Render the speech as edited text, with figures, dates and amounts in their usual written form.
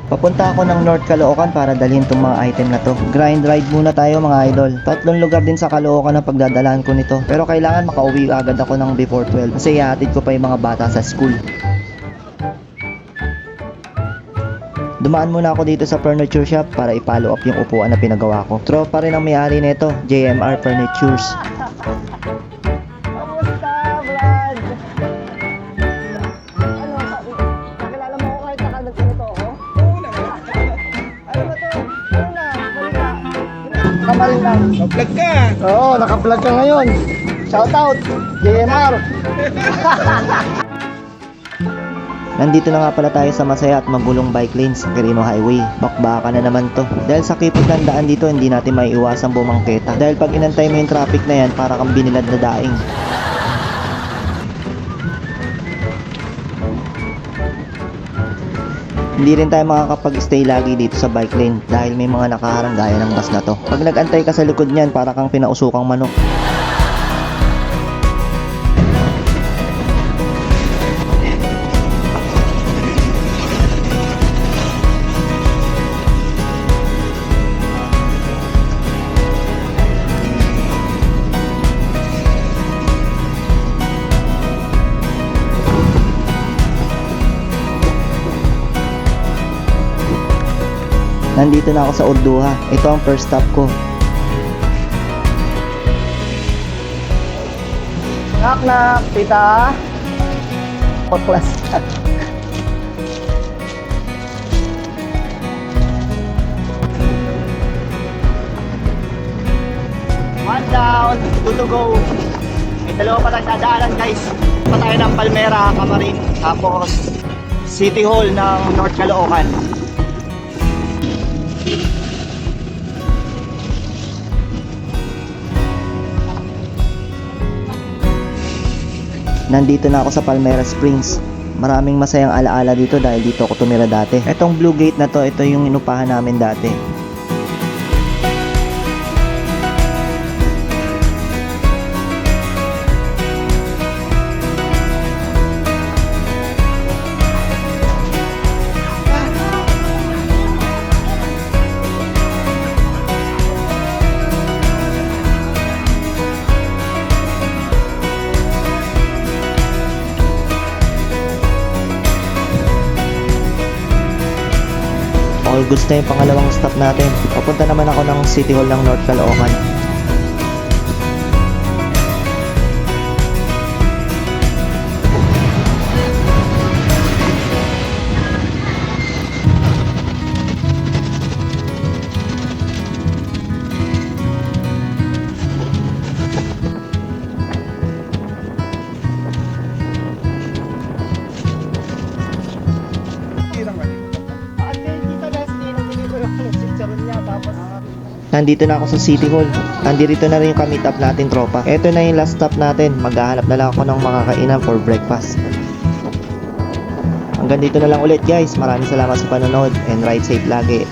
Papunta ako ng North Caloocan para dalhin tong mga item na to. Grind ride muna tayo mga idol. 3 lugar din sa Caloocan ang pagdadalahan ko nito. Pero kailangan makauwi agad ako ng before 12 kasi ihatid ko pa yung mga bata sa school. Dumaan muna ako dito sa furniture shop para i-follow up yung upuan na pinagawa ko. Tropa rin ang may-ari nito, JMR Furnitures. Kamarin lang. Nag-vlog ka! Oo, naka-vlog ka ngayon. Shout out, JMR. Nandito na nga pala tayo sa masaya at magulong bike lanes sa Quirino Highway. Bakbaka na naman to. Dahil sa kipot ng daan dito, hindi natin maiiwasang bumangketa. Dahil pag inantay mo yung traffic na yan, para kang binilad na daing. Hindi rin tayo makakapag-stay lagi dito sa bike lane dahil may mga nakaharang gaya ng bus na to. Pag nag-antay ka sa likod niyan, para kang pinausukang manok. Nandito na ako sa Orduha. Ito ang first stop ko. Knock knock, tita. Class. One down, two to go. May dalawa pa nagdadaanan guys. Pa tayo ng Palmera, Camarin, tapos City Hall ng North Caloocan. Nandito na ako sa Palmera Springs. Maraming masayang alaala dito dahil dito ako tumira dati. Etong blue gate na to, ito yung inupahan namin dati. All goods na yung pangalawang stop natin. Papunta naman ako ng City Hall ng North Caloocan. Nandito na ako sa City Hall. Nandito na rin yung ka-meet up natin tropa. Ito na yung last stop natin. Maghahanap na lang ako ng makakainan for breakfast. Hanggang dito na lang ulit guys. Maraming salamat sa panonood and ride safe lagi.